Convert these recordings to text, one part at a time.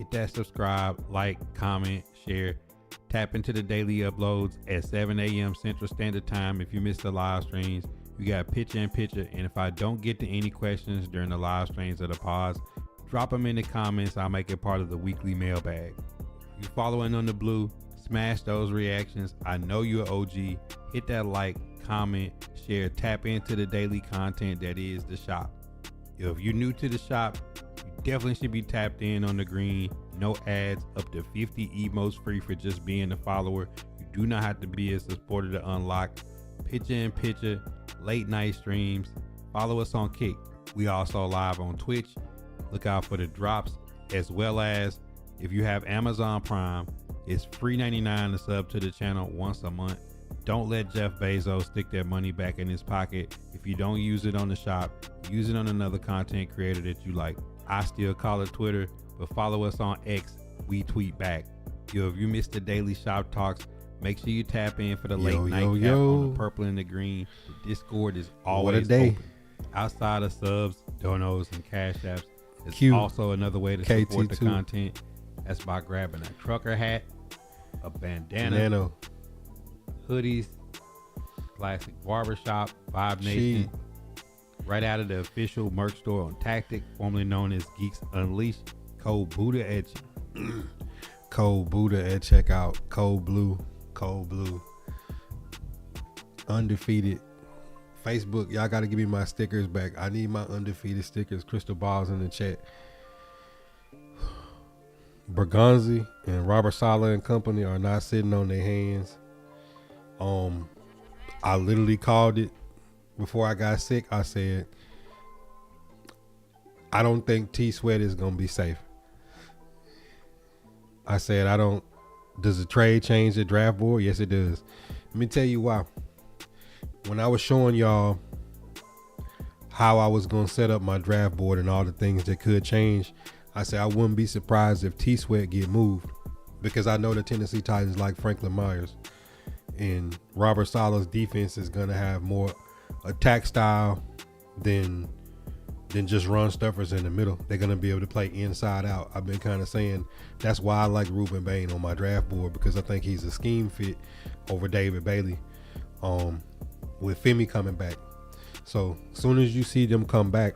hit that subscribe, like, comment, share. Tap into the daily uploads at 7 a.m. Central Standard Time. If you missed the live streams, we got picture in picture. And if I don't get to any questions during the live streams or the pods, drop them in the comments. I'll make it part of the weekly mailbag. If you're following on the blue, smash those reactions. I know you're OG. Hit that like, comment, share, tap into the daily content that is the shop. If you're new to the shop, you definitely should be tapped in on the green. No ads, up to 50 emotes free for just being a follower. You do not have to be a supporter to unlock picture in picture, late night streams. Follow us on Kick. We also live on Twitch. Look out for the drops, as well as if you have Amazon Prime, it's free $99 to sub to the channel once a month. Don't let Jeff Bezos stick that money back in his pocket. If you don't use it on the shop, use it on another content creator that you like. I still call it Twitter, but follow us on X. We tweet back. If you missed the daily shop talks, make sure you tap in for the late night cap on the purple and the green. The Discord is always open. Outside of subs, donos, and cash apps, it's also another way to support the content. That's by grabbing a trucker hat, a bandana, hoodies, classic barbershop, Vibe Nation, right out of the official merch store on Tactic, formerly known as Geeks Unleashed. Code Buddha at Code Buddha at checkout. Code Blue. Undefeated. Facebook, y'all got to give me my stickers back. I need my undefeated stickers. Crystal balls in the chat. Bergonzi and Robert Saleh and company are not sitting on their hands. I literally called it before I got sick. I said, I don't think T Sweat is going to be safe. I said, does the trade change the draft board? Yes, it does. Let me tell you why. When I was showing y'all how I was going to set up my draft board and all the things that could change, I said I wouldn't be surprised if T Sweat get moved, because I know the Tennessee Titans like Franklin Myers, and Robert Saleh's defense is going to have more attack style than just run stuffers in the middle. They're going to be able to play inside out. I've been kind of saying that's why I like Ruben Bain on my draft board, because I think he's a scheme fit over David Bailey with Femi coming back. So as soon as you see them come back,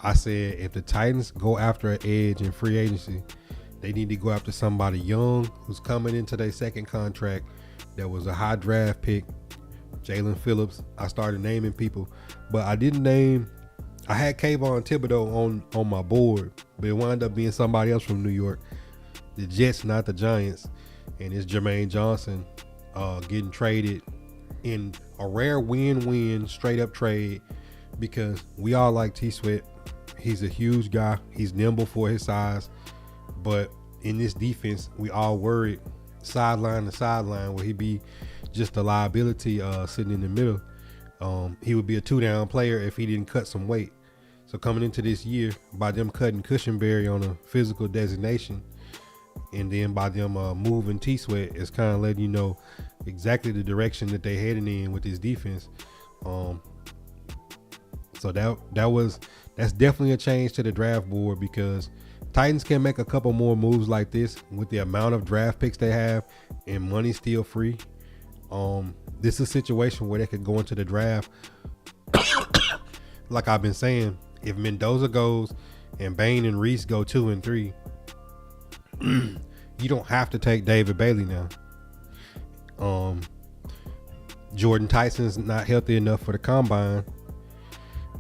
I said if the Titans go after an edge in free agency, they need to go after somebody young who's coming into their second contract that was a high draft pick. Jalen Phillips. I started naming people, but I didn't name. I had Kayvon Thibodeau on my board, but it wound up being somebody else from New York. The Jets, not the Giants. And it's Jermaine Johnson getting traded in a rare win-win straight up trade, because we all like T Sweat. He's a huge guy. He's nimble for his size. But in this defense, we all worried sideline to sideline will he be just a liability sitting in the middle. He would be a two-down player if he didn't cut some weight. So coming into this year, by them cutting Cushenberry on a physical designation, and then by them moving T Sweat, it's kind of letting you know exactly the direction that they heading in with this defense. So that's definitely a change to the draft board, because Titans can make a couple more moves like this with the amount of draft picks they have and money still free. This is a situation where they could go into the draft. Like I've been saying, if Mendoza goes and Bain and Reese go 2 and 3, you don't have to take David Bailey now. Jordan Tyson's not healthy enough for the combine.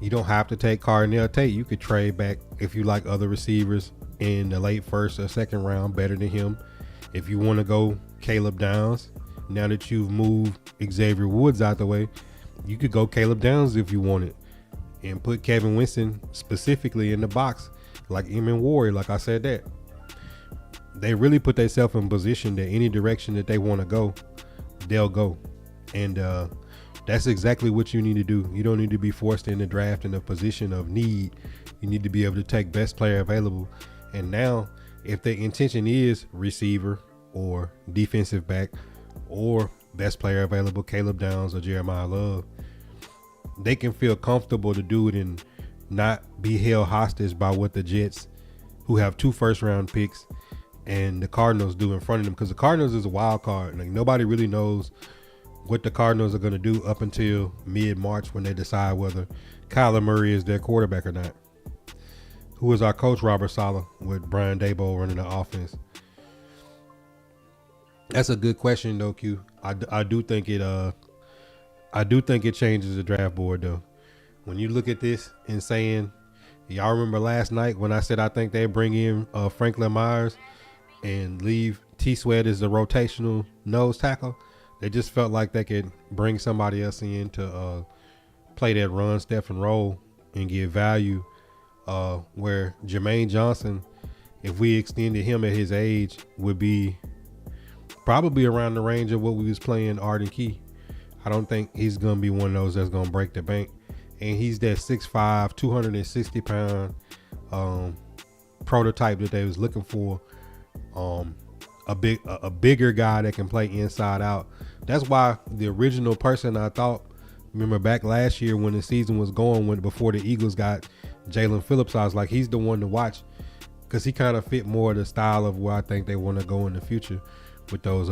You don't have to take Cardinal Tate. You could trade back if you like other receivers in the late first or second round better than him. If you want to go Caleb Downs, now that you've moved Xavier Woods out the way, you could go Caleb Downs if you wanted, and put Kevin Winston specifically in the box like Eamon Warrior. Like I said, that they really put themselves in position that any direction that they want to go, they'll go. And that's exactly what you need to do. You don't need to be forced in the draft in a position of need. You need to be able to take best player available. And now, if the intention is receiver or defensive back or best player available, Caleb Downs or Jeremiah Love, they can feel comfortable to do it and not be held hostage by what the Jets who have 2 first-round picks, and the Cardinals do in front of them, because the Cardinals is a wild card. Like, nobody really knows what the Cardinals are going to do up until mid-March when they decide whether Kyler Murray is their quarterback or not. Who is our coach? Robert Saleh, with Brian Daboll running the offense. That's a good question though, Q. I do think it changes the draft board though. When you look at this and saying, y'all remember last night when I said I think they bring in Franklin Myers and leave T Sweat as the rotational nose tackle. They just felt like they could bring somebody else in to play that run, step, and roll and give value. Where Jermaine Johnson, if we extended him at his age, would be probably around the range of what we was playing Arden Key. I don't think he's going to be one of those that's going to break the bank. And he's that 6'5", 260 pound prototype that they was looking for. A bigger guy that can play inside out. That's why the original person I thought, remember back last year when the season was going, before the Eagles got Jalen Phillips, I was like, he's the one to watch, because he kind of fit more the style of where I think they want to go in the future, with those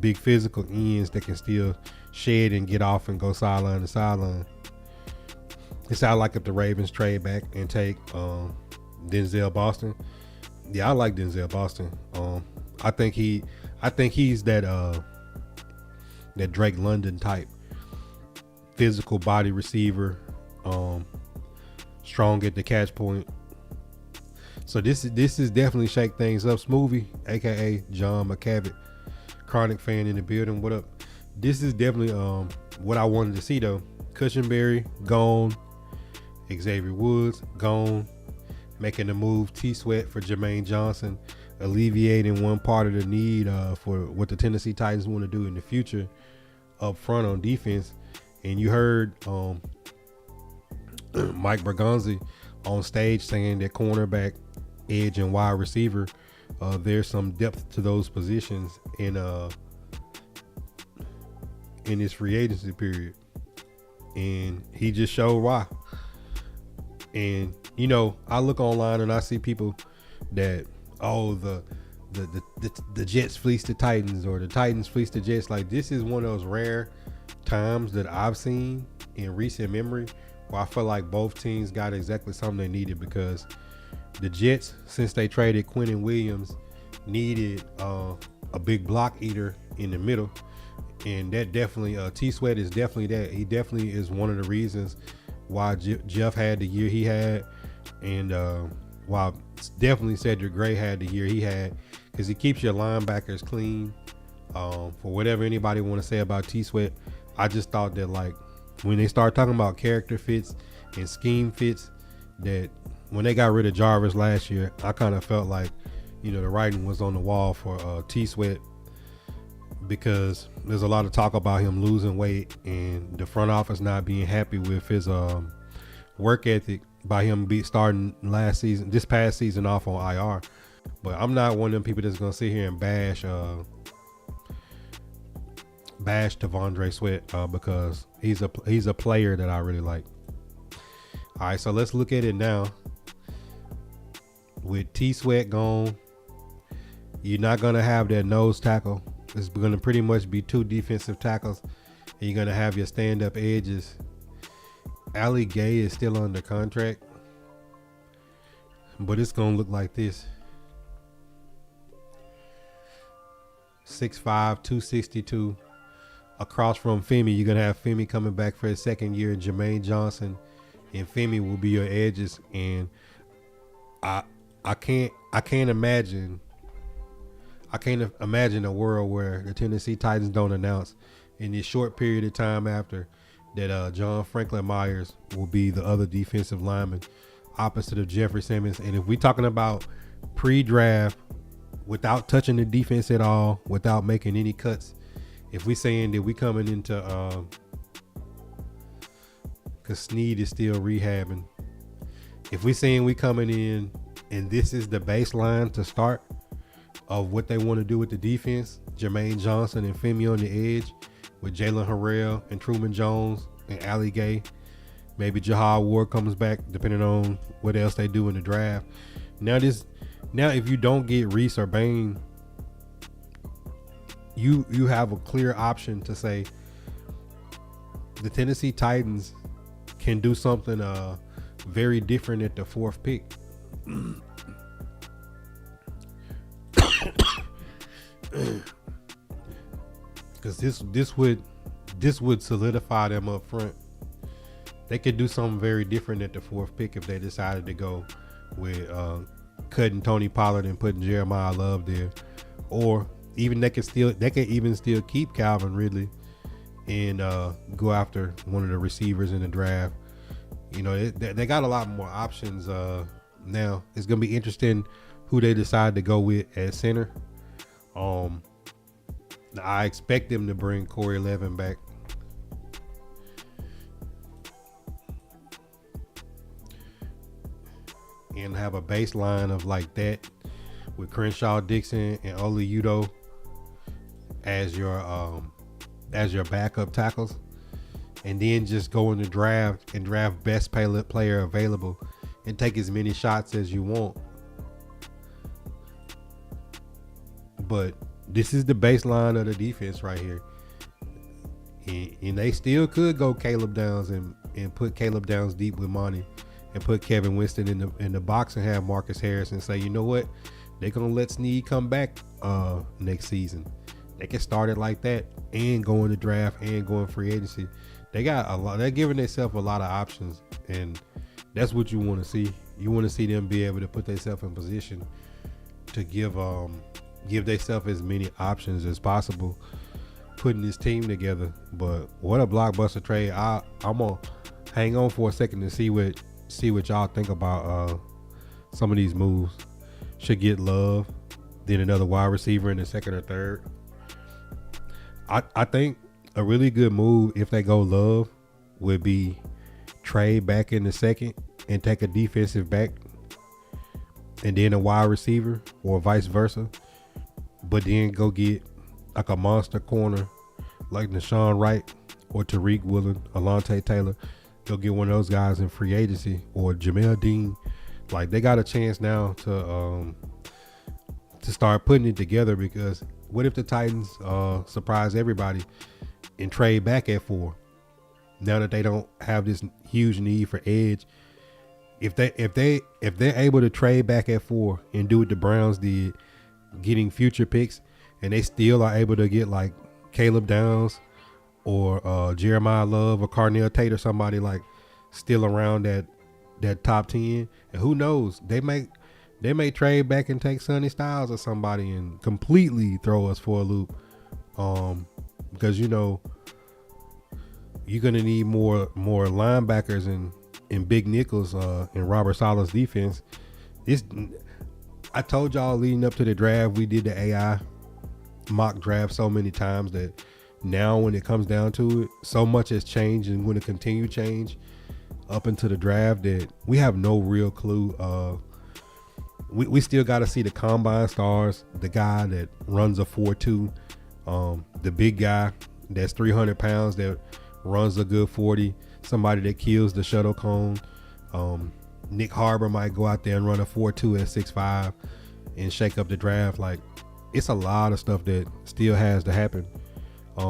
big physical ends that can still shed and get off and go sideline to sideline. It sounds like if the Ravens trade back and take Denzel Boston. Yeah, I like Denzel Boston. I think he's that Drake London type, physical body receiver, strong at the catch point. So this is definitely shake things up. Smoothie, aka John McCavitt, chronic fan in the building. What up? This is definitely what I wanted to see though. Cushenberry gone, Xavier Woods gone, making the move T Sweat for Jermaine Johnson, alleviating one part of the need for what the Tennessee Titans want to do in the future up front on defense. And you heard Mike Bergonzi on stage saying that cornerback, edge, and wide receiver, there's some depth to those positions in this free agency period, and he just showed why. And you know, I look online and I see people that the Jets fleece the Titans, or the Titans fleece the Jets. Like, this is one of those rare times that I've seen in recent memory where I feel like both teams got exactly something they needed, because the Jets, since they traded Quentin Williams, needed a big block eater in the middle, and that definitely T Sweat is definitely that. He definitely is one of the reasons why Jeff had the year he had, and why definitely Cedric Gray had the year he had, because he keeps your linebackers clean. For whatever anybody want to say about T Sweat, I just thought that, like, when they start talking about character fits and scheme fits, that when they got rid of Jarvis last year, I kind of felt like, you know, the writing was on the wall for T Sweat, because there's a lot of talk about him losing weight and the front office not being happy with his work ethic by him starting this past season off on IR. But I'm not one of them people that's gonna sit here and bash T'Vondre Sweat because he's a player that I really like. All right, so let's look at it now. With T Sweat gone, you're not gonna have that nose tackle. It's gonna pretty much be 2 defensive tackles, and you're gonna have your stand-up edges. Ali Gay is still under contract, but it's gonna look like this: 6'5", 262. Across from Femi, you're gonna have Femi coming back for his second year. Jermaine Johnson and Femi will be your edges, and I can't imagine a world where the Tennessee Titans don't announce in this short period of time after that John Franklin Myers will be the other defensive lineman opposite of Jeffrey Simmons. And if we're talking about pre-draft, without touching the defense at all, without making any cuts, if we're saying that we coming into because Snead is still rehabbing, if we're saying we coming in and this is the baseline to start of what they want to do with the defense, Jermaine Johnson and Femi on the edge with Jalen Harrell and Truman Jones and Ali Gay, Maybe Jahad Ward comes back, depending on what else they do in the draft. Now if you don't get Reese or Bain, you have a clear option to say the Tennessee Titans can do something very different at the 4th pick. Because this would solidify them up front. They could do something very different at the 4th pick if they decided to go with cutting Tony Pollard and putting Jeremiah Love there, or even they could even still keep Calvin Ridley and go after one of the receivers in the draft. You know, they got a lot more options now. It's gonna be interesting who they decide to go with at center. I expect them to bring Corey Levin back. And have a baseline of like that with Crenshaw, Dixon, and Oli Udoh as your backup tackles, and then just go in the draft and draft best player available and take as many shots as you want. But this is the baseline of the defense right here, and they still could go Caleb Downs and put Caleb Downs deep with Monty, and put Kevin Winston in the box and have Marcus Harris and say, you know what, they're gonna let Snead come back next season. They can start it like that and go in the draft and go in free agency. They got a lot. They're giving themselves a lot of options, and that's what you want to see. You want to see them be able to put themselves in position to give themselves as many options as possible, putting this team together. But what a blockbuster trade! I'm gonna hang on for a second to see what y'all think about some of these moves. Should get Love, then another wide receiver in the 2nd or 3rd. I think a really good move if they go Love would be trade back in the 2nd and take a defensive back and then a wide receiver, or vice versa, but then go get like a monster corner like Nashawn Wright or Tariq Woolen, Alontae Taylor. Go get one of those guys in free agency, or Jamel Dean. Like, they got a chance now to start putting it together, because what if the Titans surprise everybody and trade back at 4? Now that they don't have this huge need for edge, if they're able to trade back at 4 and do what the Browns did, getting future picks, and they still are able to get like Caleb Downs or Jeremiah Love or Carnell Tate or somebody like still around that top 10, and who knows, they may trade back and take Sonny Styles or somebody and completely throw us for a loop, because you know you're gonna need more linebackers and big nickels in Robert Saleh's defense. I told y'all leading up to the draft, we did the AI mock draft so many times that now when it comes down to it, so much has changed and going to continue to change up into the draft that we have no real clue. We still got to see the combine stars, the guy that runs a 4.2, the big guy that's 300 pounds that runs a good 40, somebody that kills the shuttle cone. Nick Harbor might go out there and run a 4.2 at 6'5" and shake up the draft. Like, it's a lot of stuff that still has to happen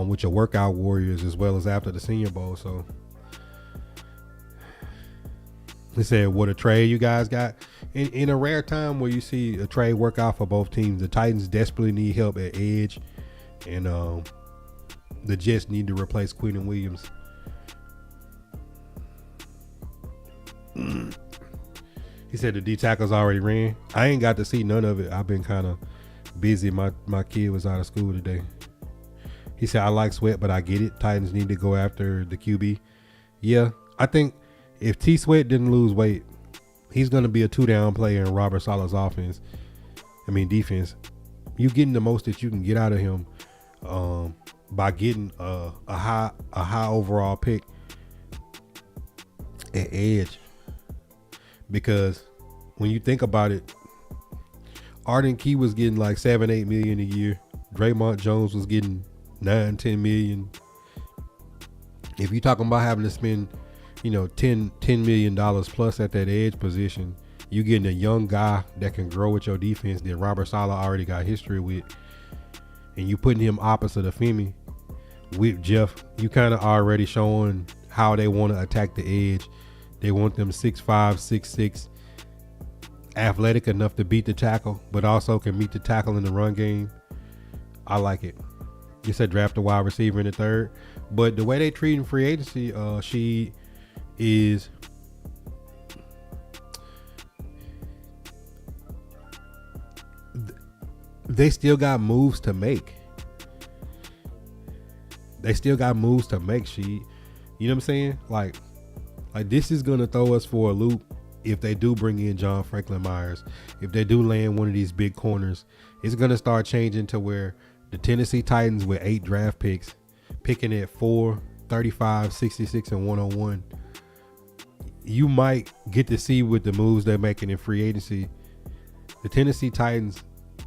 with your workout warriors as well as after the Senior Bowl. So they said, what a trade you guys got. In a rare time where you see a trade work out for both teams, the Titans desperately need help at edge, and the Jets need to replace Quentin Williams. He said the D tackles already ran. I ain't got to see none of it. I've been kind of busy. My kid was out of school today. He said, I like Sweat, but I get it. Titans need to go after the QB. Yeah, I think if T Sweat didn't lose weight, he's going to be a 2-down player in Robert Saleh's defense. You getting the most that you can get out of him by getting a high overall pick at edge. Because when you think about it, Arden Key was getting like 7-8 million a year. Draymond Jones was getting 9-10 million. If you're talking about having to spend $10 million plus at that edge position. You getting a young guy that can grow with your defense that Robert Saleh already got history with, and you putting him opposite of Femi with Jeff. You kind of already showing how they want to attack the edge. They want them 6'5", 6'6", athletic enough to beat the tackle, but also can meet the tackle in the run game. I like it. You said draft a wide receiver in the third, but the way they treat in free agency, she is they still got moves to make. She, you know what I'm saying? Like this is gonna throw us for a loop if they do bring in John Franklin Myers. If they do land one of these big corners, it's gonna start changing to where the Tennessee Titans with 8 draft picks, picking at 4, 35, 66, and 101. You might get to see with the moves they're making in free agency. The Tennessee Titans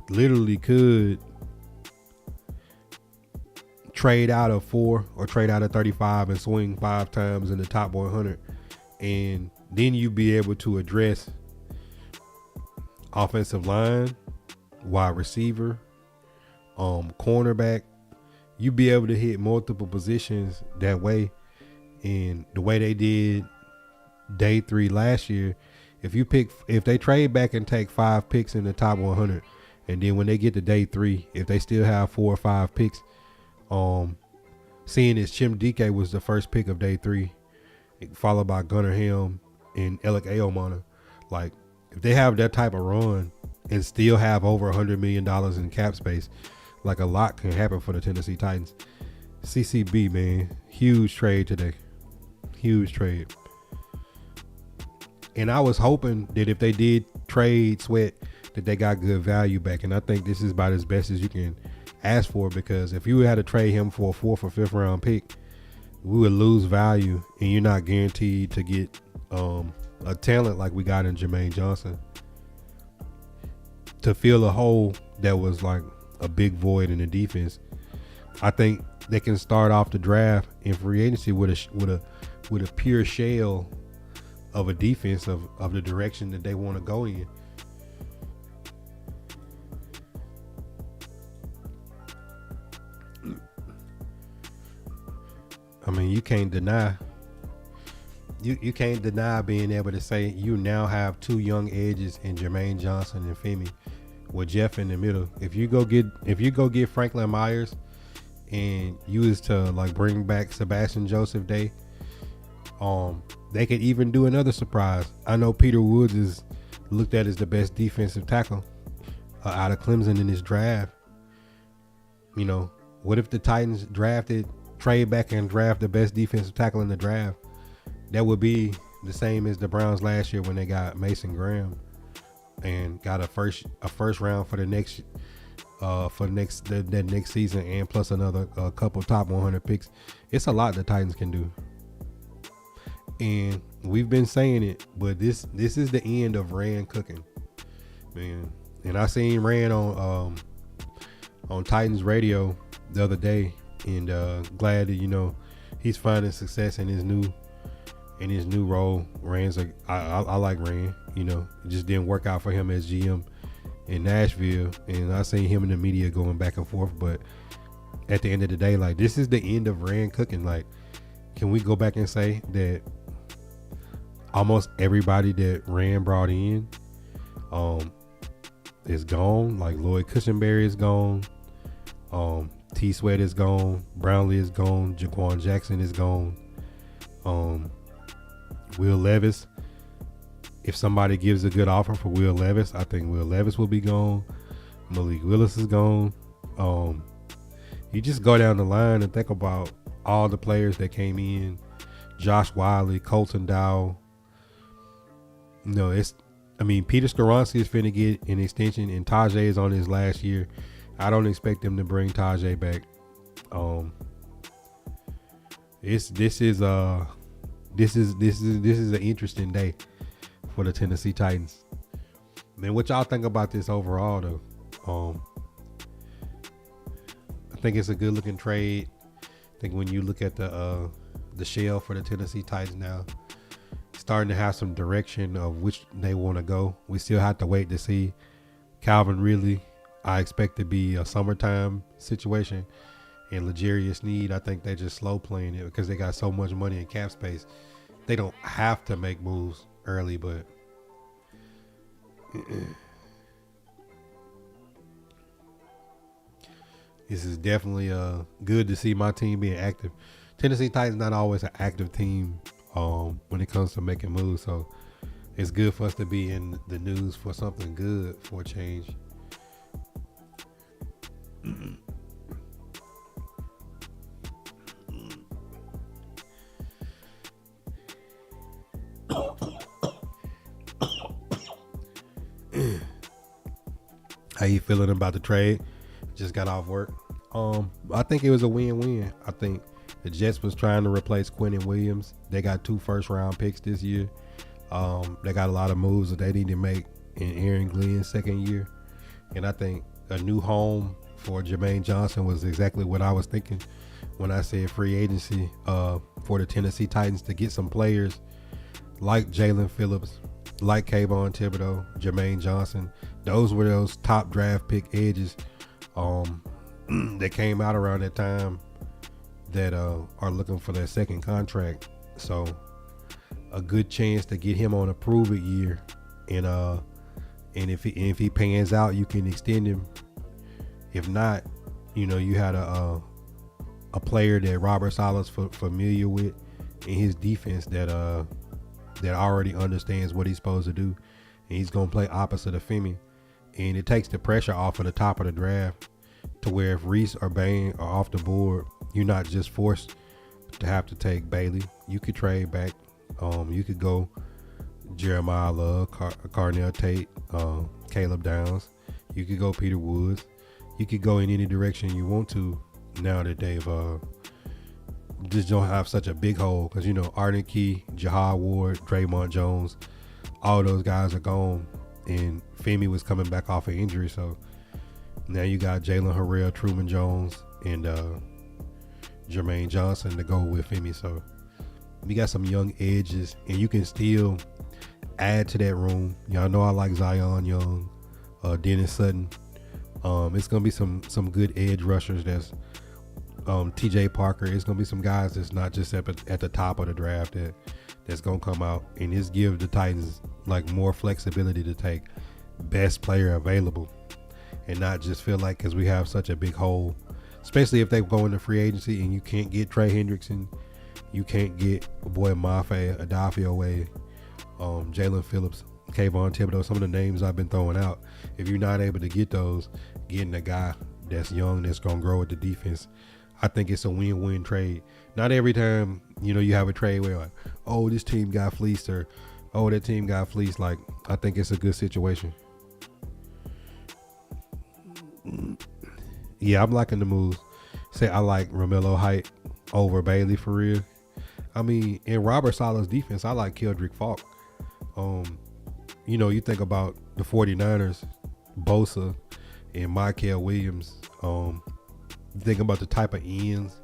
literally could trade out of 4 or trade out of 35 and swing 5 times in the top 100, and then you be able to address offensive line, wide receiver, cornerback. You be able to hit multiple positions that way. And the way they did day 3 last year, if they trade back and take 5 picks in the top 100, and then when they get to day 3, if they still have 4 or 5 picks, seeing as Chim DK was the first pick of day 3, followed by Gunnar Helm and Alec Aomana, like if they have that type of run and still have over $100 million in cap space, like a lot can happen for the Tennessee Titans. CCB, man, huge trade today. Huge trade. And I was hoping that if they did trade Sweat, that they got good value back. And I think this is about as best as you can ask for, because if you had to trade him for a 4th or 5th round pick, we would lose value, and you're not guaranteed to get a talent like we got in Jermaine Johnson to fill a hole that was like a big void in the defense. I think they can start off the draft in free agency with a pure shell of a defense of the direction that they want to go in. I mean, you can't deny being able to say you now have 2 young edges in Jermaine Johnson and Femi, with Jeff in the middle. If you go get Franklin Myers and you was to like bring back Sebastian Joseph Day, they could even do another surprise. I know Peter Woods is looked at as the best defensive tackle out of Clemson in this draft. You know, what if the Titans trade back and draft the best defensive tackle in the draft? That would be the same as the Browns last year when they got Mason Graham and got a first round for the next next season, and plus another couple top 100 picks. It's a lot the Titans can do, and we've been saying it, but this is the end of Rand cooking, man. And I seen Rand on Titans radio the other day, and glad that he's finding success in his new role. Rand's I like Rand. It just didn't work out for him as GM in Nashville, and I seen him in the media going back and forth. But at the end of the day, like, this is the end of Rand cooking. Like, can we go back and say that almost everybody that Rand brought in is gone? Like, Lloyd Cushenberry is gone. T. Sweat is gone. Brownlee is gone. Jaquan Jackson is gone. Will Levis, if somebody gives a good offer for Will Levis, I think Will Levis will be gone. Malik Willis is gone. You just go down the line and think about all the players that came in. Josh Wiley, Colton Dowell. Peter Skoronski is finna get an extension, and Tajay is on his last year. I don't expect them to bring Tajay back. This is an interesting day for the Tennessee Titans. Man, what y'all think about this overall though? I think it's a good looking trade. I think when you look at the shell for the Tennessee Titans now, starting to have some direction of which they want to go. We still have to wait to see. Calvin Ridley, I expect to be a summertime situation. And L'Jarius Sneed, I think they just slow playing it because they got so much money in cap space. They don't have to make moves early, but this is definitely good to see my team being active. Tennessee Titans not always an active team when it comes to making moves, so it's good for us to be in the news for something good for a change. How you feeling about the trade? Just got off work. I think it was a win-win. I think the Jets was trying to replace Quinnen Williams. They got 2 first-round picks this year. They got a lot of moves that they need to make in Aaron Glenn's second year. And I think a new home for Jermaine Johnson was exactly what I was thinking when I said free agency for the Tennessee Titans to get some players like Jalen Phillips, like Kayvon Thibodeau, Jermaine Johnson. Those were those top draft pick edges that came out around that time that are looking for their second contract. So a good chance to get him on a prove it year, and if he pans out, you can extend him. If not, you had a player that Robert Sala's familiar with in his defense that already understands what he's supposed to do, and he's gonna play opposite of Femi, and it takes the pressure off of the top of the draft to where if Reese or Bain are off the board, you're not just forced to have to take Bailey. You could trade back. You could go Jeremiah Love, Carnell Tate, Caleb Downs. You could go Peter Woods. You could go in any direction you want to now that they've just don't have such a big hole, because Arden Key, Jahad Ward, Draymond Jones, all those guys are gone, and Femi was coming back off an injury, so now you got Jalen Harrell, Truman Jones, and Jermaine Johnson to go with Femi. So we got some young edges, and you can still add to that room. Y'all know I like Zion Young, Dennis Sutton. It's gonna be some good edge rushers. That's TJ Parker. It's gonna be some guys that's not just at the top of the draft that's gonna come out, and this gives the Titans like more flexibility to take best player available, and not just feel like because we have such a big hole, especially if they go into free agency and you can't get Trey Hendrickson, you can't get boy Mafe Adafio, Jalen Phillips, Kayvon Thibodeau, some of the names I've been throwing out. If you're not able to get those, getting a guy that's young that's gonna grow with the defense, I think it's a win-win trade. Not every time, you have a trade where like, oh, this team got fleeced, or oh, that team got fleeced. Like, I think it's a good situation. Yeah, I'm liking the moves. Say I like Romello Height over Bailey for real. I mean, in Robert Sala's defense, I like Keldrick Falk. You think about the 49ers, Bosa and Michael Williams. You think about the type of ends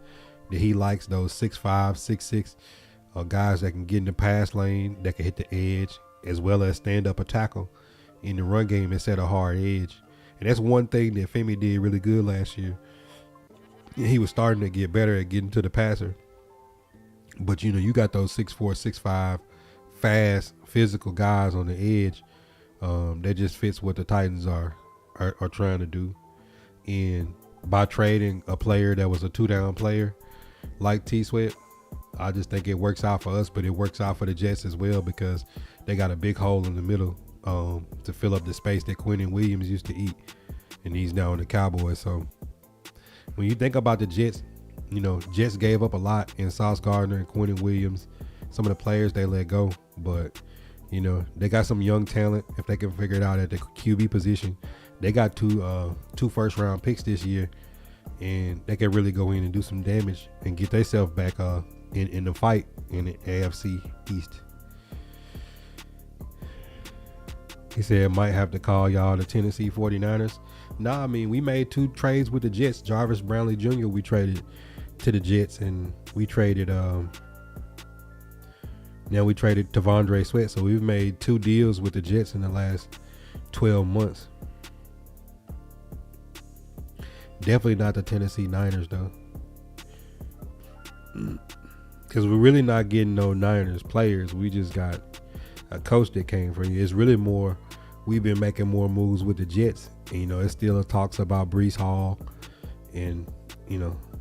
that he likes, those 6'5", 6'6", guys that can get in the pass lane, that can hit the edge, as well as stand up a tackle in the run game and set a hard edge. And that's one thing that Femi did really good last year. He was starting to get better at getting to the passer. But, you got those 6'4", 6'5", fast, physical guys on the edge. That just fits what the Titans are trying to do. And by trading a player that was a 2-down player like T-Sweat, I just think it works out for us, but it works out for the Jets as well, because they got a big hole in the middle to fill up the space that Quinnen Williams used to eat, and he's now in the Cowboys. So when you think about the Jets, Jets gave up a lot in Sauce Gardner and Quinnen Williams, some of the players they let go, but they got some young talent. If they can figure it out at the QB position, they got two first-round picks this year, and they can really go in and do some damage and get themselves back in the fight in the AFC East. He said might have to call y'all the Tennessee 49ers. Nah, I mean, we made 2 trades with the Jets. Jarvis Brownlee Jr. we traded to the Jets, and we traded Now we traded T'Vondre Sweat, so we've made 2 deals with the Jets in the last 12 months. Definitely not the Tennessee Niners though, because we're really not getting no Niners players. We just got a coach that came from you. It's really more, we've been making more moves with the Jets, and it still talks about Breece Hall and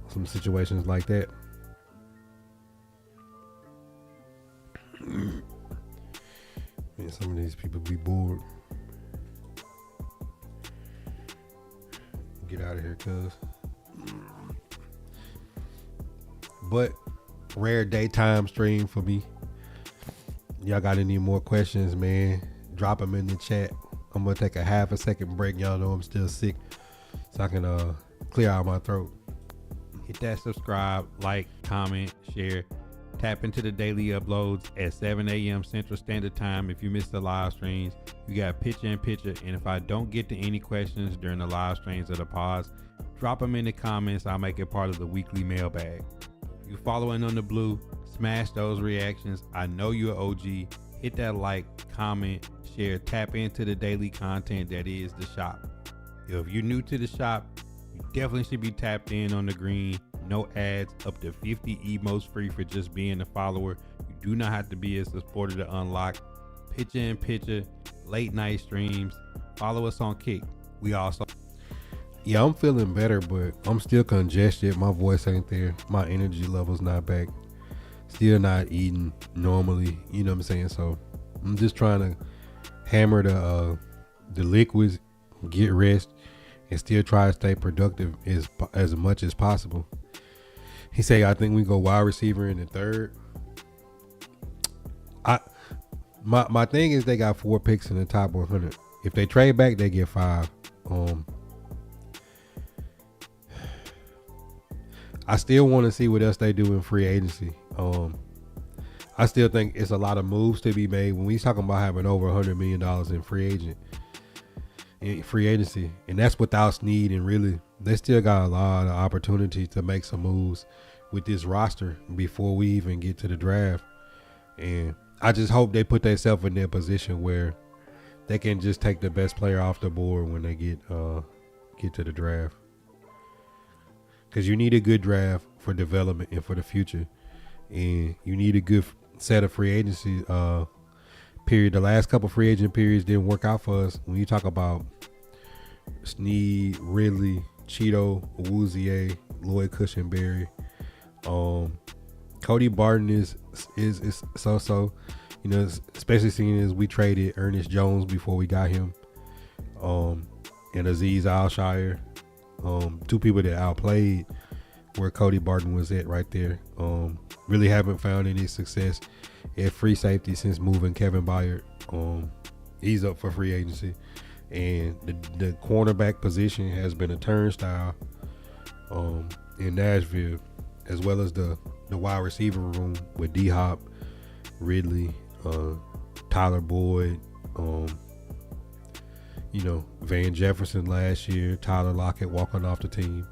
some situations like that. Man, some of these people be bored. Get out of here, cuz. But rare daytime stream for me. Y'all got any more questions, man? Drop them in the chat. I'm gonna take a half a second break. Y'all know I'm still sick, so I can clear out my throat. Hit that subscribe, like, comment, share. Tap into the daily uploads at 7 a.m. Central Standard Time. If you missed the live streams, you got picture in picture. And if I don't get to any questions during the live streams or the pods, drop them in the comments. I'll make it part of the weekly mailbag. If you're following on the blue, smash those reactions. I know you're an OG. Hit that like, comment, share, tap into the daily content that is the shop. If you're new to the shop, you definitely should be tapped in on the green. No ads, up to 50 emotes free for just being a follower. You do not have to be a supporter to unlock picture in picture, late night streams. Follow us on Kick. We also, I'm feeling better, but I'm still congested. My voice ain't there. My energy level's not back. Still not eating normally. You know what I'm saying? So I'm just trying to hammer the liquids, get rest, and still try to stay productive as much as possible. He say, I think we go wide receiver in the third. My thing is they got 4 picks in the top 100. If they trade back, they get 5. I still want to see what else they do in free agency. I still think it's a lot of moves to be made when we talking about having over $100 million in free agency, and that's without Snead. And really, they still got a lot of opportunity to make some moves with this roster before we even get to the draft. And I just hope they put themselves in their position where they can just take the best player off the board when they get to the draft, because you need a good draft for development and for the future, and you need a good set of free agency period. The last couple free agent periods didn't work out for us. When you talk about Snead, Ridley, Cheeto, Awuzie, Lloyd Cushenberry, Cody Barton is so, especially seeing as we traded Ernest Jones before we got him, and Azeez Al-Shire, 2 people that outplayed where Cody Barton was at right there. Really haven't found any success at free safety since moving Kevin Byard. He's up for free agency, and the cornerback position has been a turnstile in Nashville, as well as the wide receiver room with D-Hop, Ridley, Tyler Boyd, Van Jefferson last year, Tyler Lockett walking off the team,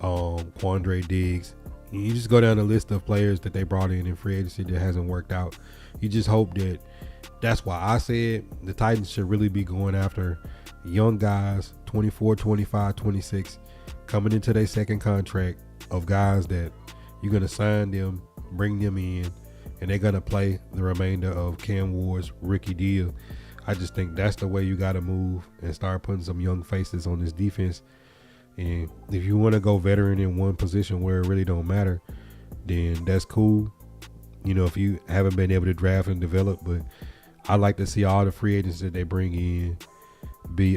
Quandre Diggs. You just go down the list of players that they brought in free agency that hasn't worked out. You just hope that's why I said the Titans should really be going after young guys, 24, 25, 26, coming into their second contract, of guys that you're going to sign them, bring them in, and they're going to play the remainder of Cam Ward's rookie deal. I just think that's the way you got to move and start putting some young faces on this defense. And if you want to go veteran in one position where it really don't matter, then that's cool. If you haven't been able to draft and develop, but I like to see all the free agents that they bring in be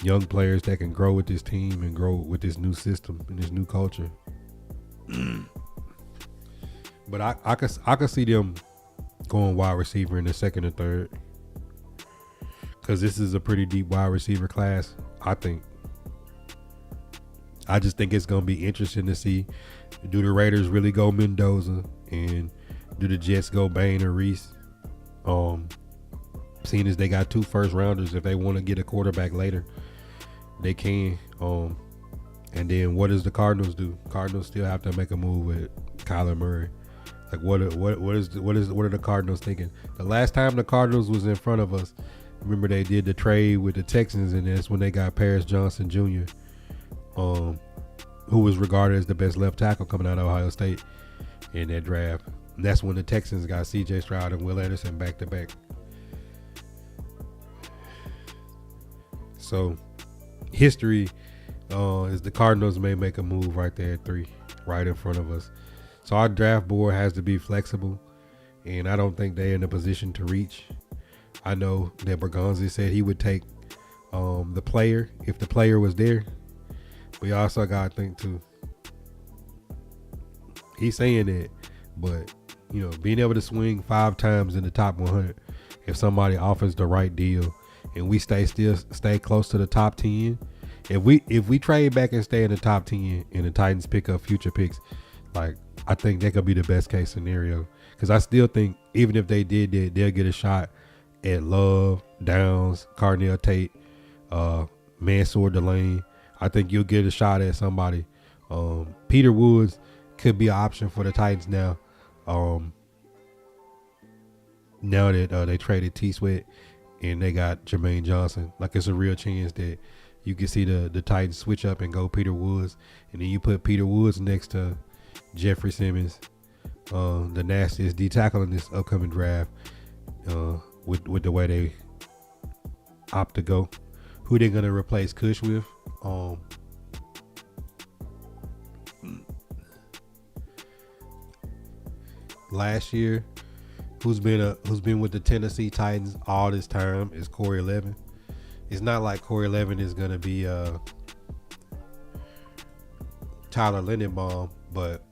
young players that can grow with this team and grow with this new system and this new culture. But I could see them going wide receiver in the second or third, because this is a pretty deep wide receiver class, I think. I just think it's going to be interesting to see, do the Raiders really go Mendoza, and do the Jets go Bain or Reese? Seeing as they got 2 first rounders, if they want to get a quarterback later, they can. And then what does the Cardinals do? Cardinals still have to make a move with Kyler Murray. Like what are the Cardinals thinking? The last time the Cardinals was in front of us, remember they did the trade with the Texans, and that's when they got Paris Johnson Jr., who was regarded as the best left tackle coming out of Ohio State in that draft. And that's when the Texans got C.J. Stroud and Will Anderson back to back. So history is the Cardinals may make a move right there at 3, right in front of us. So our draft board has to be flexible, and I don't think they're in a position to reach. I know that Bergonzi said he would take the player if the player was there. But you also got to think too. He's saying that, but being able to swing 5 times in the top 100, if somebody offers the right deal, and we stay close to the top 10. If we trade back and stay in the top 10, and the Titans pick up future picks, like I think that could be the best case scenario. Because I still think even if they did that, they'll get a shot at Love, Downs, Carnell Tate, Mansour Delane. I think you'll get a shot at somebody. Peter Woods could be an option for the Titans now. Now that they traded T-Sweat and they got Jermaine Johnson, like it's a real chance that you can see the Titans switch up and go Peter Woods, and then you put Peter Woods next to Jeffrey Simmons, the nastiest D tackle in this upcoming draft, with the way they opt to go. Who they're gonna replace Kush with? Last year, who's been with the Tennessee Titans all this time is Corey Levin. It's not like Corey Levin is gonna be Tyler Lindenbaum, but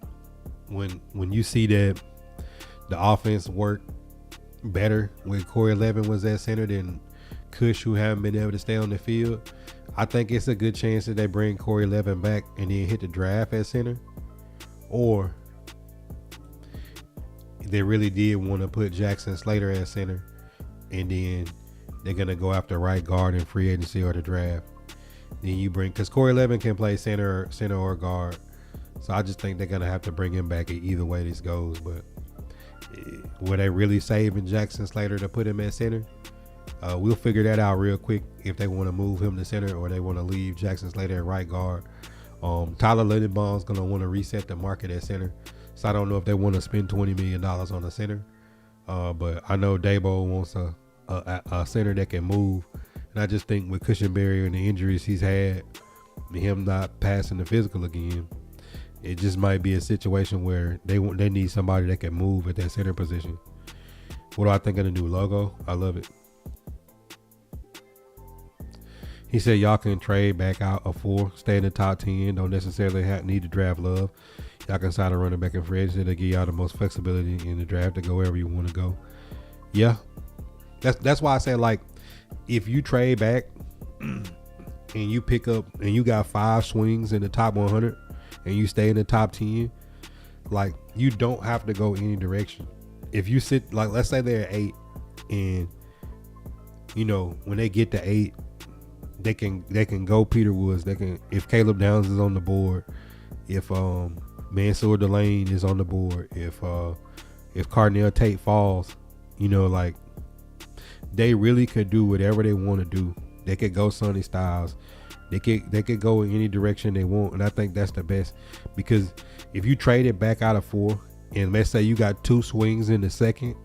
when you see that the offense worked better when Corey Levin was at center than Kush, who haven't been able to stay on the field, I think it's a good chance that they bring Corey Levin back and then hit the draft at center, or they really did want to put Jackson Slater at center, and then they're gonna go after right guard in free agency or the draft. Then you bring, because Corey Levin can play center or guard, so I just think they're gonna have to bring him back either way this goes. But were they really saving Jackson Slater to put him at center? We'll figure that out real quick if they want to move him to center or they want to leave Jackson Slater at right guard. Tyler Lindenbaum's gonna want to reset the market at center, so I don't know if they want to spend $20 million on a center. But I know Dabo wants a center that can move, and I just think with Cushenberry and the injuries he's had, and him not passing the physical again, it just might be a situation where they need somebody that can move at that center position. What do I think of the new logo? I love it. He said y'all can trade back out a 4, stay in the top 10, don't necessarily need to draft Love. Y'all can sign a running back in free agency to give y'all the most flexibility in the draft to go wherever you want to go. Yeah, that's why I say, like, if you trade back and you pick up and you got 5 swings in the top 100 and you stay in the top 10, like, you don't have to go any direction. If you sit, like, let's say they're at 8, and when they get to 8, they can go Peter Woods. They can, if Caleb Downs is on the board, if Mansour Delane is on the board, if Carnell Tate falls, like, they really could do whatever they want to do. They could go Sonny Styles. They could go in any direction they want, and I think that's the best, because if you trade it back out of 4, and let's say you got 2 swings in the second,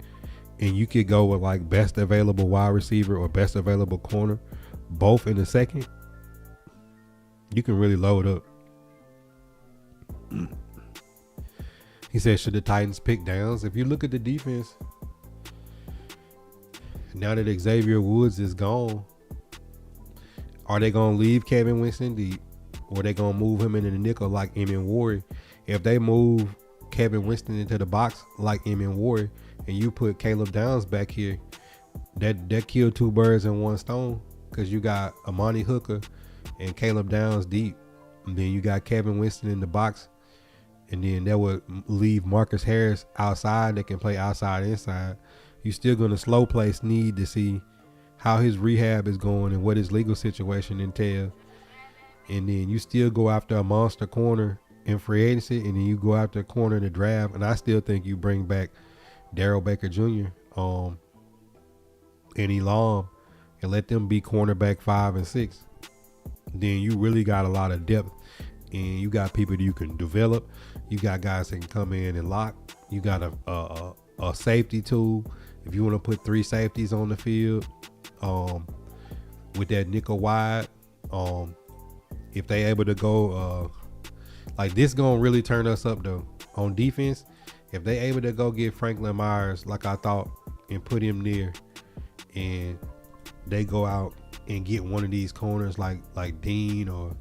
and you could go with like best available wide receiver or best available corner, both in the second, you can really load up. He said, should the Titans pick Downs? If you look at the defense, now that Xavier Woods is gone, are they going to leave Kevin Winston deep, or are they going to move him into the nickel like Emin Wari? If they move Kevin Winston into the box like Emin Wari, and you put Caleb Downs back here, that killed 2 birds in 1 stone, because you got Amani Hooker and Caleb Downs deep, and then you got Kevin Winston in the box, and then that would leave Marcus Harris outside that can play outside, inside. You're still going to slow play Snead to see how his rehab is going and what his legal situation entails. And then you still go after a monster corner in free agency, and then you go out the corner in the draft, and I still think you bring back Daryl Baker Jr. And Elam, and let them be cornerback 5 and 6. Then you really got a lot of depth, and you got people that you can develop. You got guys that can come in and lock. You got a safety tool. If you want to put 3 safeties on the field, with that nickel wide, if they able to go, like this gonna really turn us up though on defense. If they able to go get Franklin Myers like I thought and put him near, and they go out and get one of these corners like Dean or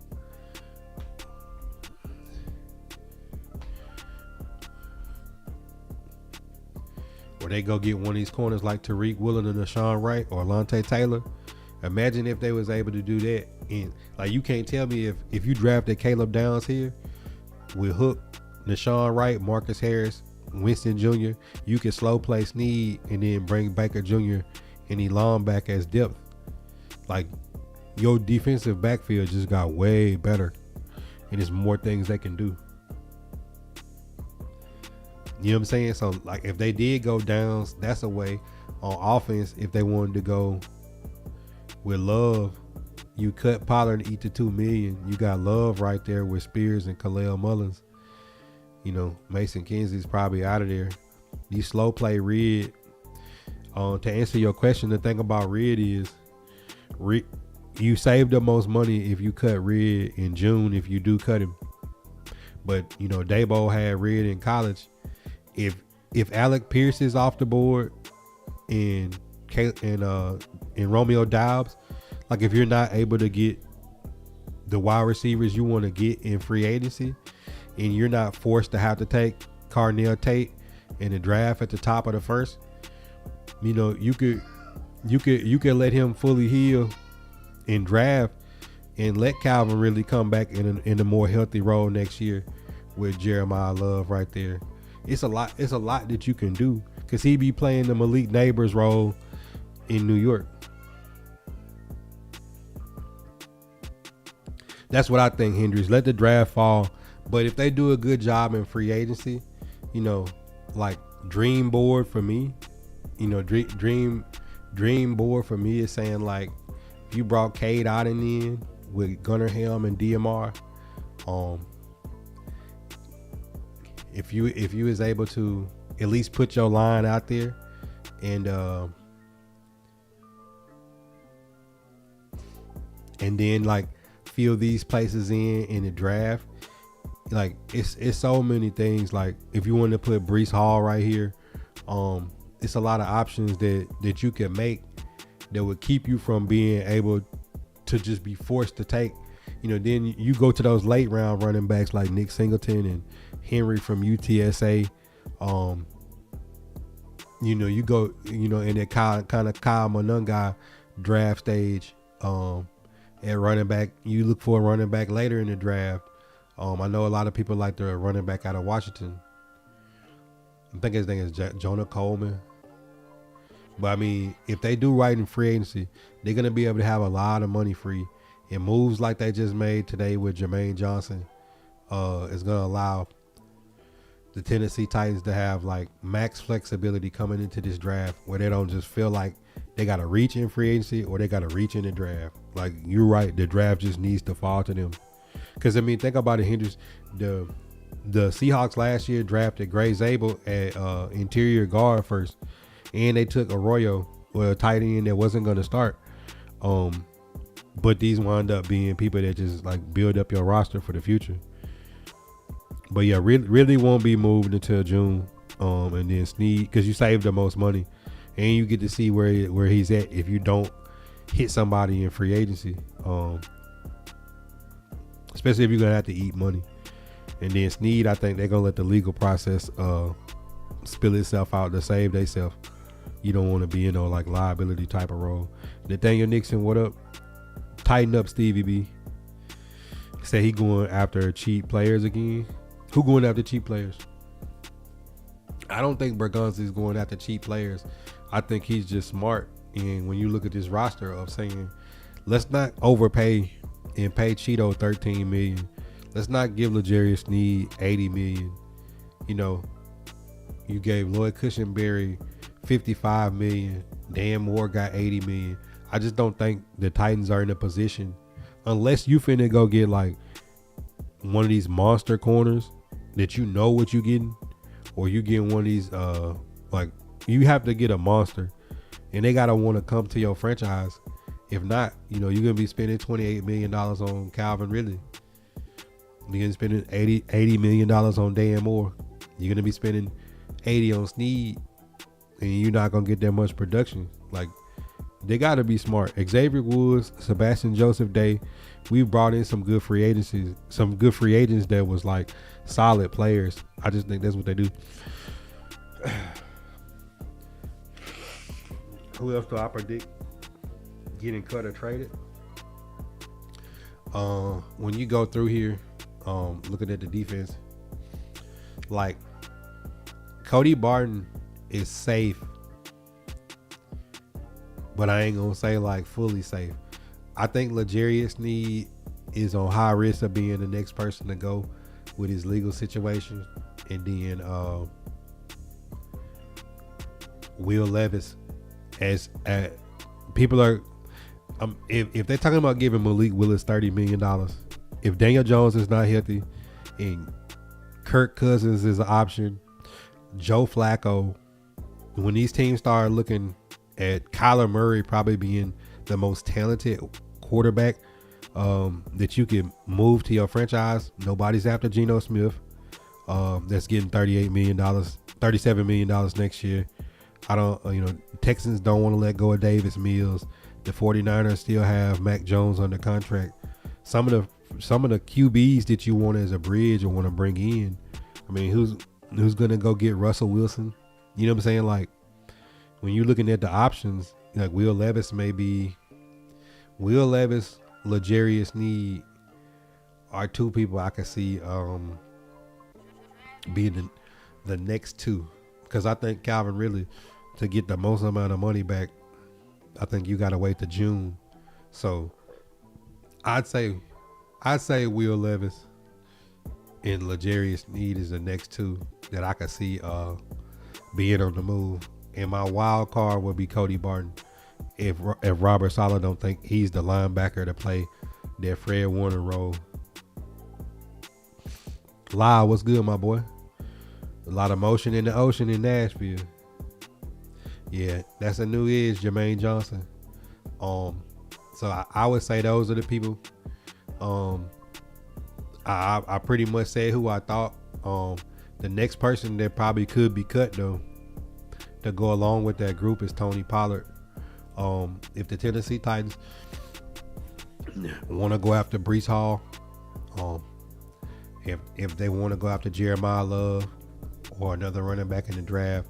they go get one of these corners like Tariq Woolen and Deshaun Wright or Lante Taylor. Imagine if they was able to do that. And like, you can't tell me if you drafted Caleb Downs here with Hook, Deshaun Wright, Marcus Harris, Winston Jr., you can slow play Snead and then bring Baker Jr. and Elam back as depth. Like, your defensive backfield just got way better, and there's more things they can do. You know what I'm saying? So like, if they did go Downs, that's a way. On offense, if they wanted to go with Love, you cut Pollard and eat the $2 million. You got Love right there with Spears and Khalil Mullins. You know, Mason Kenzie's probably out of there. You slow play Reed. To answer your question, the thing about Reed is, you save the most money if you cut Reed in June, if you do cut him. But you know, Dabo had Reed in college. If Alec Pierce is off the board and Romeo Doubs, like if you're not able to get the wide receivers you want to get in free agency, and you're not forced to have to take Carnell Tate in the draft at the top of the first, you know, you could let him fully heal in draft and let Calvin really come back in a more healthy role next year with Jeremiah Love right there. It's a lot that you can do, because he be playing the Malik Neighbors role in New York. That's what I think, Hendricks. Let the draft fall. But if they do a good job in free agency, you know, like dream board for me, you know, dream board for me is saying, like, if you brought Cade Otton in with Gunnar Helm and DMR, if you was able to at least put your line out there and then like fill these places in the draft, like it's so many things. Like if you want to put Breece Hall right here, it's a lot of options that you can make that would keep you from being able to just be forced to take, you know. Then you go to those late round running backs like Nick Singleton and Henry from UTSA. You know, you go, you know, in that kind of Kyle Monunga draft stage at running back. You look for a running back later in the draft. I know a lot of people like the running back out of Washington. I think his name is Jonah Coleman. But I mean, if they do right in free agency, they're going to be able to have a lot of money free. And moves like they just made today with Jermaine Johnson is going to allow the Tennessee Titans to have like max flexibility coming into this draft, where they don't just feel like they got to reach in free agency or they got to reach in the draft. Like, you're right, the draft just needs to fall to them. Because I mean, think about it, Hendricks. The Seahawks last year drafted Gray Zabel at interior guard first, and they took Arroyo, a tight end that wasn't going to start. But these wound up being people that just like build up your roster for the future. But yeah, really won't be moved until June. And then Snead, because you save the most money, and you get to see where he's at if you don't hit somebody in free agency. Especially if you're gonna have to eat money. And then Snead, I think they're gonna let the legal process spill itself out to save themselves. You don't want to be in no like liability type of role. Nathaniel Nixon, what up? Tighten up, Stevie B. Say he going after cheap players again. Who going after cheap players? I don't think Bergonzi's going after cheap players. I think he's just smart. And when you look at this roster of saying, let's not overpay and pay Cheeto $13 million. let's not give L'Jarius Sneed 80 million. You know, you gave Lloyd Cushenberry 55 million. Dan Moore got 80 million. I just don't think the Titans are in a position, unless you finna go get like one of these monster corners that you know what you getting, or you getting one of these like you have to get a monster, and they gotta want to come to your franchise. If not, you know, you're gonna be spending $28 million on Calvin Ridley. You're gonna be spending $80 million on Dan Moore. You're gonna be spending 80 on Sneed, and you're not gonna get that much production. Like, they gotta be smart. Xavier Woods, Sebastian Joseph Day, we've brought in some good free agents that was like solid players. I just think that's what they do. Who else do I predict getting cut or traded? When you go through here, looking at the defense, like Cody Barton is safe, but I ain't gonna say like fully safe. I think L'Jarius Sneed is on high risk of being the next person to go with his legal situation, and then Will Levis, as people are, if they're talking about giving Malik Willis $30 million, if Daniel Jones is not healthy and Kirk Cousins is an option, Joe Flacco, when these teams start looking at Kyler Murray probably being the most talented quarterback that you can move to your franchise, nobody's after Geno Smith. That's getting $38 million, $37 million next year. Texans don't want to let go of Davis Mills. The 49ers still have Mac Jones under contract. Some of the QBs that you want as a bridge or want to bring in, I mean, who's gonna go get Russell Wilson? You know what I'm saying? Like, when you're looking at the options, like Will Levis, L'Jarius Sneed are two people I can see being the next two, because I think Calvin Ridley, to get the most amount of money back, I think you gotta wait to June. So I'd say Will Levis and L'Jarius Sneed is the next two that I could see being on the move. And my wild card would be Cody Barton if Robert Saleh don't think he's the linebacker to play that Fred Warner role. Lyle, what's good, my boy? A lot of motion in the ocean in Nashville. Yeah, that's a new edge, Jermaine Johnson. So I would say those are the people. I pretty much said who I thought. The next person that probably could be cut though, to go along with that group, is Tony Pollard. If the Tennessee Titans want to go after Breece Hall, if they want to go after Jeremiah Love or another running back in the draft,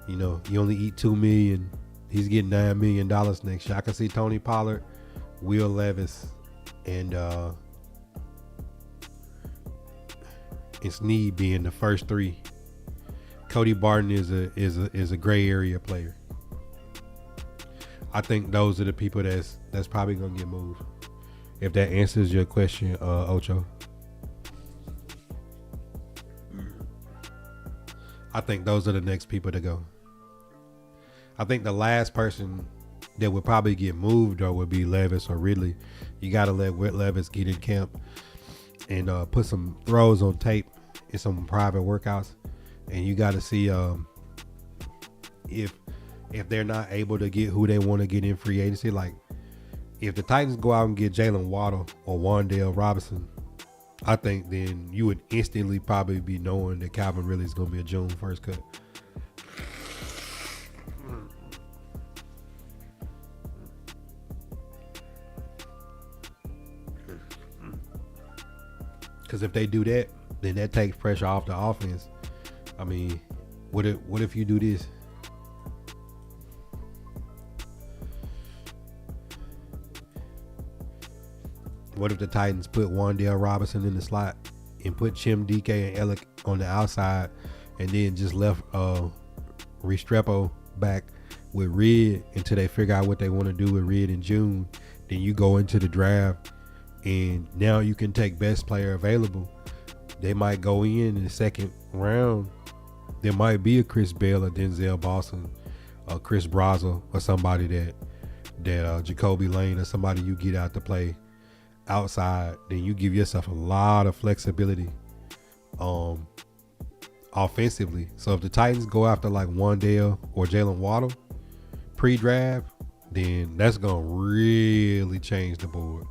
you know, you only eat $2 million. He's getting $9 million next year. I can see Tony Pollard, Will Levis, and Sneed being the first three. Cody Barton is a gray area player. I think those are the people that's probably gonna get moved. If that answers your question, Ocho. I think those are the next people to go. I think the last person that would probably get moved though would be Levis or Ridley. You gotta let Levis get in camp and put some throws on tape in some private workouts, and you got to see if they're not able to get who they want to get in free agency. Like, if the Titans go out and get Jalen Waddle or Wan'Dale Robinson, I think then you would instantly probably be knowing that Calvin Ridley is going to be a June 1st cut. Because if they do that, then that takes pressure off the offense. I mean, what if you do this? What if the Titans put Wan'Dale Robinson in the slot and put Chim DK and Ellick on the outside, and then just left Restrepo back with Red until they figure out what they want to do with Red in June? Then you go into the draft and now you can take best player available. They might go in the second round. There might be a Chris Bell or Denzel Boston or Chris Brazil or somebody that Jacoby Lane or somebody you get out to play outside. Then you give yourself a lot of flexibility offensively. So if the Titans go after like Wandale or Jalen Waddle pre-draft, then that's gonna really change the board.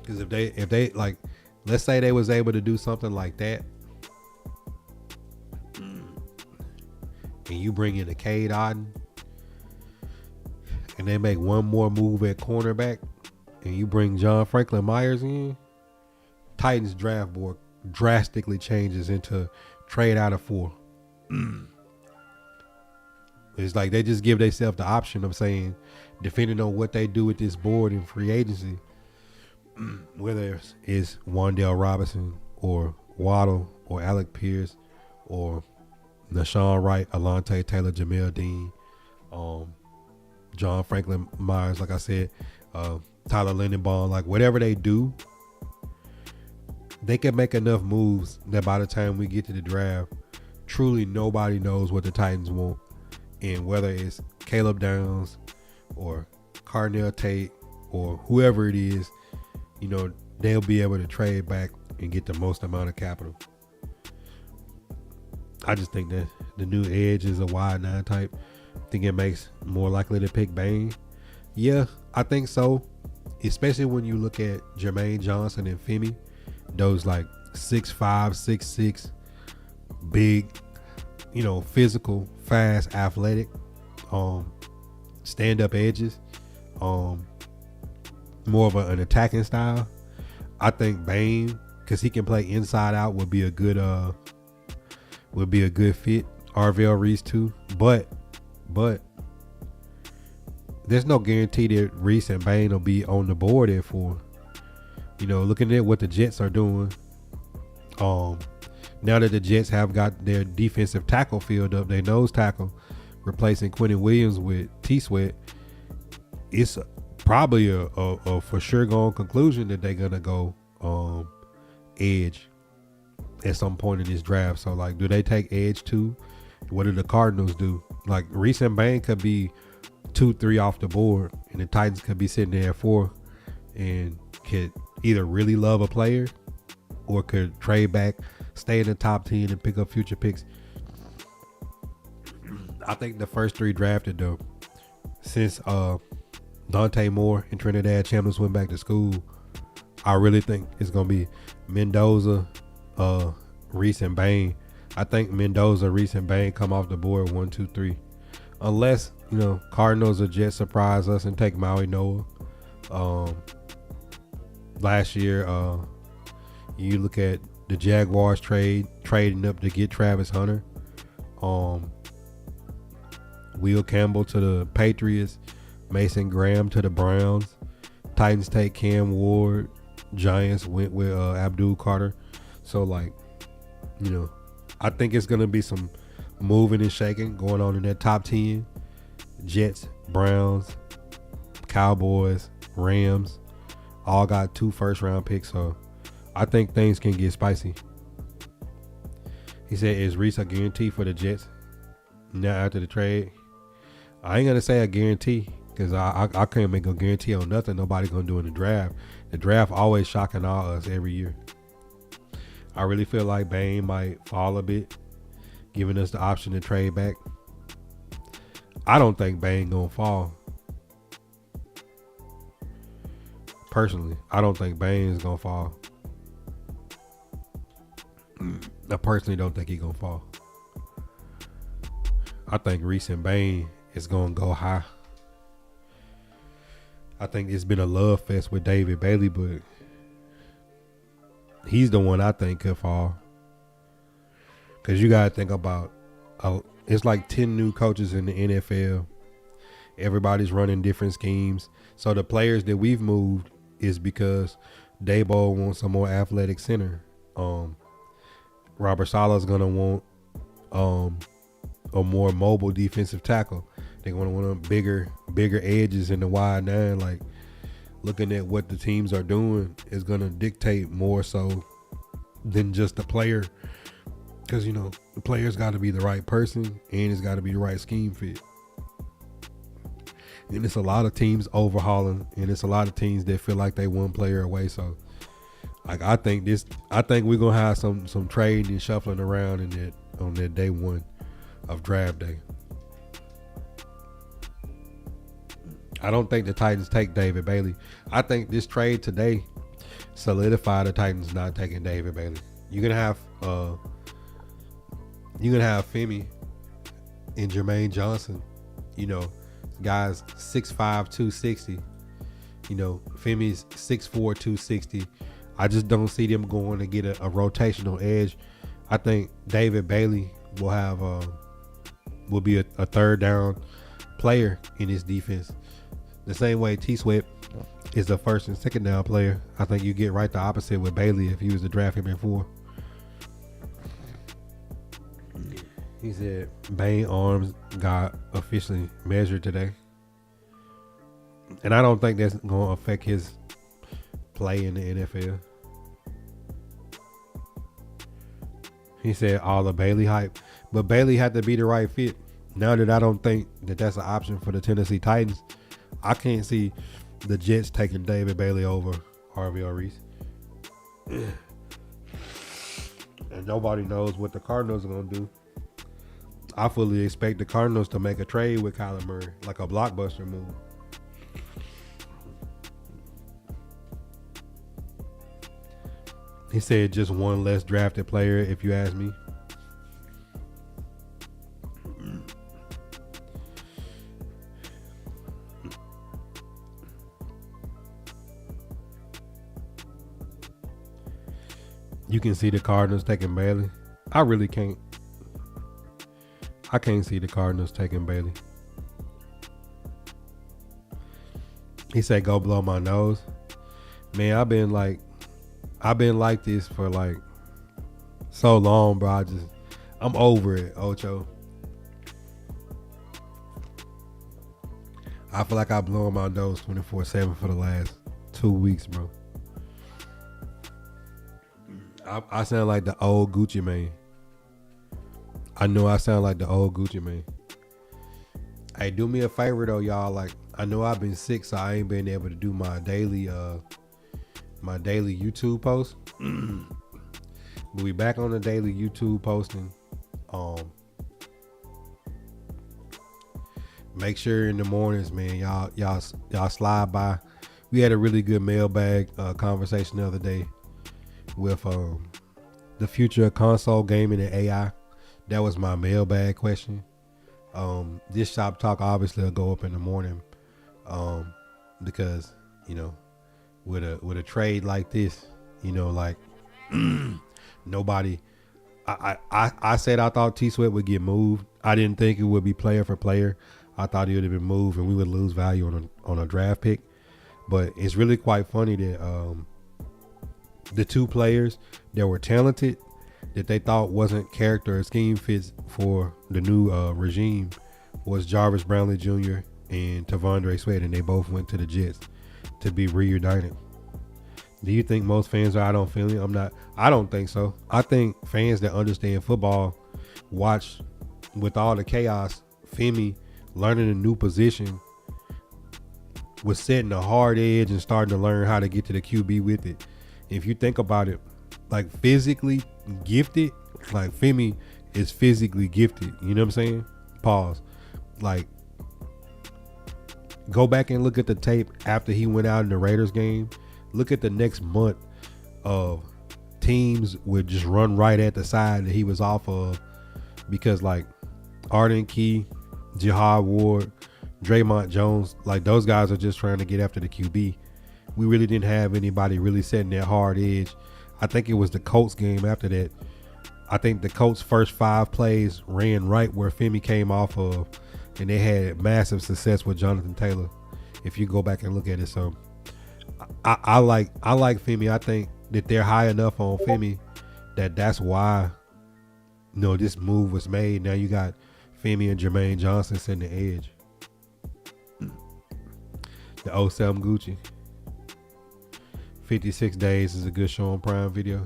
Because if they like, let's say they was able to do something like that, and you bring in a Cade Otton, and they make one more move at cornerback, and you bring John Franklin Myers in, Titans draft board drastically changes into trade out of 4. It's like they just give themselves the option of saying, depending on what they do with this board in free agency, whether it's Wandale Robinson or Waddle or Alec Pierce or Nashawn Wright, Alontae Taylor, Jamel Dean, John Franklin Myers, like I said, Tyler Lindenbaum, like whatever they do, they can make enough moves that by the time we get to the draft, truly nobody knows what the Titans want. And whether it's Caleb Downs or Carnell Tate or whoever it is, you know, they'll be able to trade back and get the most amount of capital. I just think that the new edge is a wide 9 type. I think it makes more likely to pick Bain. Yeah, I think so. Especially when you look at Jermaine Johnson and Femi, those like 6'5", 6'6", big, you know, physical, fast, athletic, stand-up edges, more of an attacking style. I think Bain, because he can play inside out, would be a good fit. Arvell Reese too, but there's no guarantee that Reese and Bain will be on the board at 4. You know, looking at what the Jets are doing, now that the Jets have got their defensive tackle filled up, their nose tackle, replacing Quentin Williams with T-Sweat, it's probably a for sure going conclusion that they're gonna go edge at some point in this draft. So like, do they take edge too? What do the Cardinals do? Like Reese and Bain could be 2-3 off the board, and the Titans could be sitting there at 4 and could either really love a player or could trade back, stay in the top 10 and pick up future picks. I think the first 3 drafted though, since Dante Moore and Trinidad Chambers went back to school, I really think it's gonna be Mendoza, Reese and Bain. I think Mendoza, Reese and Bain come off the board 1, 2, 3, unless, you know, Cardinals or Jets surprise us and take Maui Noah. Last year, you look at the Jaguars trading up to get Travis Hunter, Will Campbell to the Patriots, Mason Graham to the Browns. Titans take Cam Ward. Giants went with Abdul Carter. So like, you know, I think it's gonna be some moving and shaking going on in that top 10. Jets, Browns, Cowboys, Rams, all got 2 first-round picks. So I think things can get spicy. He said, is Reese a guarantee for the Jets now after the trade? I ain't gonna say a guarantee because I can't make a guarantee on nothing nobody's gonna do in the draft. The draft always shocking all us every year. I really feel like Bain might fall a bit, giving us the option to trade back. I don't think Bain gonna fall. Personally, I don't think Bain is gonna fall. I personally don't think he's gonna fall. I think Reese and Bain is gonna go high. I think it's been a love fest with David Bailey, but he's the one I think could fall. Because you gotta think about, it's like 10 new coaches in the NFL. Everybody's running different schemes. So the players that we've moved is because Daboll wants a more athletic center. Robert Saleh's gonna want a more mobile defensive tackle. They're gonna want bigger edges in the wide 9, looking at what the teams are doing is gonna dictate more so than just the player. Because, the player's got to be the right person and it's got to be the right scheme fit. And it's a lot of teams overhauling, and it's a lot of teams that feel like they one player away. So, I think we're gonna have some trading and shuffling around on that day one of draft day. I don't think the Titans take David Bailey. I think this trade today solidified the Titans not taking David Bailey. You're gonna have Femi and Jermaine Johnson, guys 6'5", 260. Femi's 6'4", 260. I just don't see them going to get a rotational edge. I think David Bailey will be a third down player in his defense. The same way T-Sweat is a first and second down player. I think you get right the opposite with Bailey if he was to draft him in 4. He said Bain arms got officially measured today. And I don't think that's going to affect his play in the NFL. He said all the Bailey hype. But Bailey had to be the right fit. Now that I don't think that that's an option for the Tennessee Titans, I can't see the Jets taking David Bailey over Harvey Reese. And nobody knows what the Cardinals are going to do. I fully expect the Cardinals to make a trade with Kyler Murray, like a blockbuster move. He said just one less drafted player, if you ask me. You can see the Cardinals taking Bailey. I really can't. I can't see the Cardinals taking Bailey. He said, go blow my nose. Man, I've been like this for like so long, bro. I'm over it, Ocho. I feel like I'm blowing my nose 24/7 for the last 2 weeks, bro. I sound like the old Gucci Mane. I know I sound like the old Gucci Mane. Hey, do me a favor though, y'all. Like, I know I've been sick, so I ain't been able to do my daily YouTube post. But we back on the daily YouTube posting. Make sure in the mornings, man, y'all slide by. We had a really good mailbag conversation the other day with the future of console gaming and AI. That was my mailbag question. This shop talk obviously will go up in the morning, because with a trade like this, like nobody. I said I thought T-Sweat would get moved. I didn't think it would be player for player. I thought he would have been moved and we would lose value on a draft pick. But it's really quite funny that the two players that were talented, that they thought wasn't character or scheme fits for the new regime, was Jarvis Brownlee Jr. and Tavondre Sweat, and they both went to the Jets to be reunited. Do you think most fans are out on Philly? I don't think so. I think fans that understand football watch with all the chaos. Femi learning a new position, was setting a hard edge and starting to learn how to get to the QB with it. If you think about it, like physically gifted, like Femi is physically gifted. You know what I'm saying? Pause. Like, go back and look at the tape after he went out in the Raiders game. Look at the next month of teams would just run right at the side that he was off of, because like Arden Key, Jihad Ward, Draymond Jones, like those guys are just trying to get after the QB. We really didn't have anybody really setting that hard edge. I think it was the Colts game after that. I think the Colts' first 5 plays ran right where Femi came off of, and they had massive success with Jonathan Taylor, if you go back and look at it. So I like Femi. I think that they're high enough on Femi that's why this move was made. Now you got Femi and Jermaine Johnson setting the edge. The 07 Gucci. 56 days is a good show on Prime Video.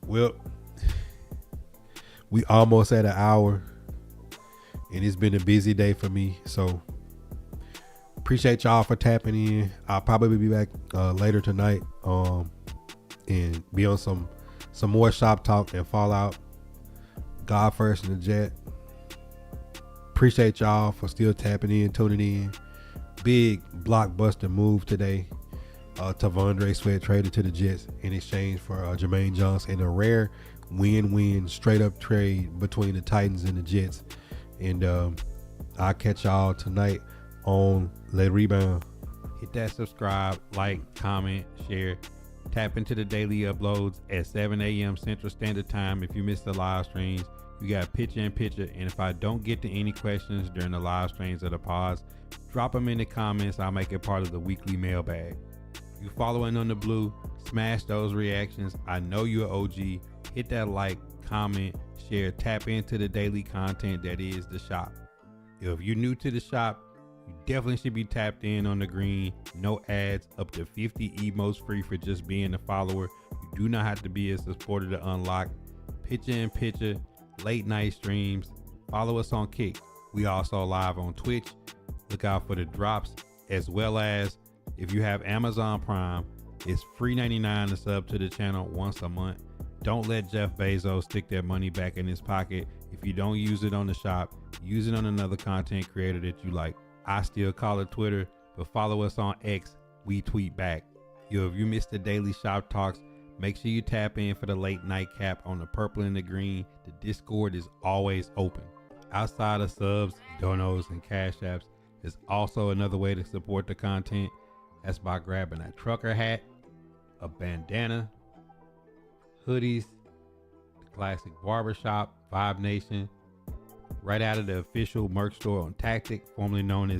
Well, we almost at an hour, and it's been a busy day for me. So appreciate y'all for tapping in. I'll probably be back later tonight, and be on some more shop talk and Fallout. God first and the Jet. Appreciate y'all for still tapping in, tuning in. Big blockbuster move today. Tavondre Sweat traded to the Jets in exchange for Jermaine Johnson, and a rare win-win straight up trade between the Titans and the Jets. And I'll catch y'all tonight on Le Rebound. Hit that subscribe, like, comment, share. Tap into the daily uploads at 7 a.m. Central Standard Time. If you missed the live streams, you got picture in picture. And if I don't get to any questions during the live streams or the pods, drop them in the comments. I'll make it part of the weekly mailbag. You following on the blue, smash those reactions. I know you're OG. Hit that like, comment, share, tap into the daily content that is the shop. If you're new to the shop, you definitely should be tapped in on the green. No ads, up to 50 emotes free for just being a follower. You do not have to be a supporter to unlock. Picture in picture, late night streams. Follow us on Kick. We also live on Twitch. Look out for the drops, as well as if you have Amazon Prime, it's free $99 to sub to the channel once a month. Don't let Jeff Bezos stick that money back in his pocket. If you don't use it on the shop, use it on another content creator that you like. I still call it Twitter, but follow us on X. We tweet back. Yo, if you missed the daily shop talks, make sure you tap in for the late night cap on the purple and the green. The Discord is always open. Outside of subs, donos, and cash apps, there's also another way to support the content. That's by grabbing a trucker hat, a bandana, hoodies, the classic barbershop, Vibe Nation, right out of the official merch store on Tactic, formerly known as